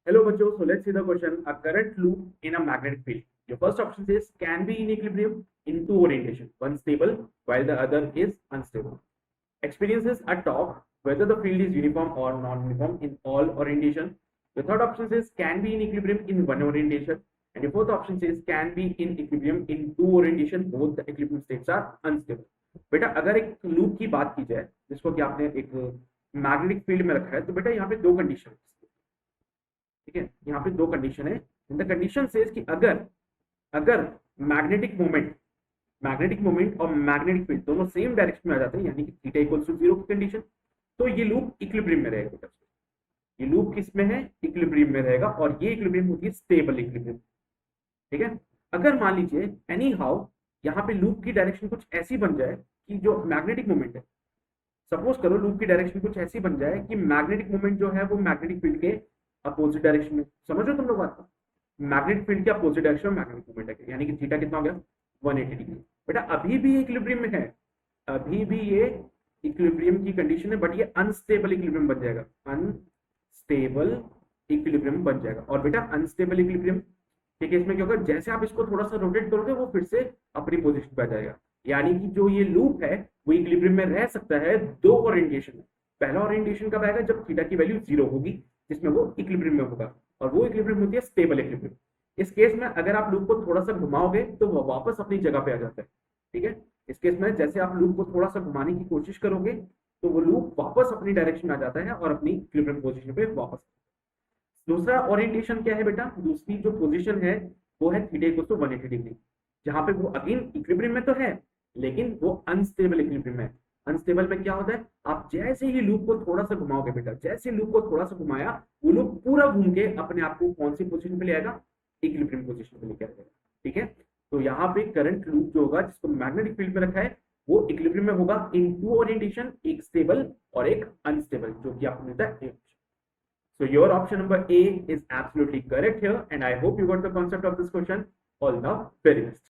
Hello, Bacho. So let's see the question. A current loop in a magnetic field. Your first option says can be in equilibrium in two orientation. One stable while the other is unstable. Experiences are taught whether the field is uniform or non-uniform in all orientation. The third option says can be in equilibrium in one orientation. And the fourth option says can be in equilibrium in two orientation. Both the equilibrium states are unstable. बेटा अगर एक loop की बात की जाए जिसको कि आपने एक मैग्नेटिक फील्ड में रखा है तो बेटा यहाँ पे दो कंडीशन है। ठीक है, यहाँ पे दो कंडीशन है। द कंडीशन सेज कि अगर अगर मैग्नेटिक मोमेंट और मैग्नेटिक फील्ड दोनों सेम डायरेक्शन में आ जाते हैं यानी कि थीटा इक्वल्स टू 0 की कंडीशन, तो ये लूप इक्विलिब्रियम में रहेगा बेटा। ये लूप किस में है? इक्विलिब्रियम में रहेगा और ये इक्विलिब्रियम होती है स्टेबल इक्विलिब्रियम। ठीक है, अगर मान लीजिए एनी हाउ यहाँ पे लूप की डायरेक्शन कुछ ऐसी बन जाए कि जो मैग्नेटिक मोमेंट है, सपोज करो लूप की डायरेक्शन कुछ ऐसी बन जाए कि मैग्नेटिक मोमेंट जो है वो मैग्नेटिक फील्ड के अपोजिट डायरेक्शन में, समझ रहे हो तुम लोग बात? मैग्नेटिक फील्ड के अपोजिट डायरेक्शन में मैग्नेटिक मोमेंट है यानी कि थीटा कितना हो गया 180 डिग्री। बेटा अभी भी इक्विलिब्रियम में है, अभी भी ये इक्विलिब्रियम की कंडीशन है, बट ये अनस्टेबल इक्विलिब्रियम बन जाएगा, अनस्टेबल इक्विलिब्रियम बन जाएगा। और बेटा अनस्टेबल इक्विलिब्रियम के केस में क्या होगा, जैसे आप इसको थोड़ा सा रोटेट करोगे वो फिर से अपनी पोजीशन पे आ जाएगा। यानी कि जो ये लूप है वो इक्विलिब्रियम में रह सकता है दो ओरिएंटेशन में। पहला ओरिएंटेशन कब आएगा? जब थीटा की वैल्यू 0 होगी जिसमें वो इक्विलिब्रियम में होगा, और वो इक्विलिब्रियम होती है स्टेबल इक्विलिब्रियम। इस केस में अगर आप लूप को थोड़ा सा घुमाओगे तो वो वापस अपनी जगह पे आ जाता है। ठीक है, इस केस में जैसे आप लूप को थोड़ा सा घुमाने की कोशिश करोगे तो वो लूप वापस अपनी डायरेक्शन में आ जाता है और अपनी इक्विलिब्रियम पोजीशन पे वापस। दूसरा ओरिएंटेशन क्या है बेटा? दूसरी जो पोजीशन है वो है थीटा इक्वल टू 180 डिग्री, जहां पे वो अगेन इक्विलिब्रियम में तो है लेकिन वो अनस्टेबल इक्विलिब्रियम है। अनस्टेबल में क्या होता है, आप जैसे ही लूप को थोड़ा सा घुमाओगे बेटा, जैसे लूप को थोड़ा सा घुमाया वो लूप पूरा घूम के अपने आप को कौन सी पोजीशन पे ले आएगा? इक्विलिब्रियम पोजीशन पे लेके आएगा। ठीक है, तो यहाँ पे करंट लूप जो होगा जिसको मैग्नेटिक फील्ड में रखा है वो इक्विलिब्रियम में होगा इन टू ओरिएंटेशन, एक स्टेबल और एक अनस्टेबल, जो कि आपको मिलता है। So your option number A is absolutely correct here, and I hope you got the concept of this question. All the very best.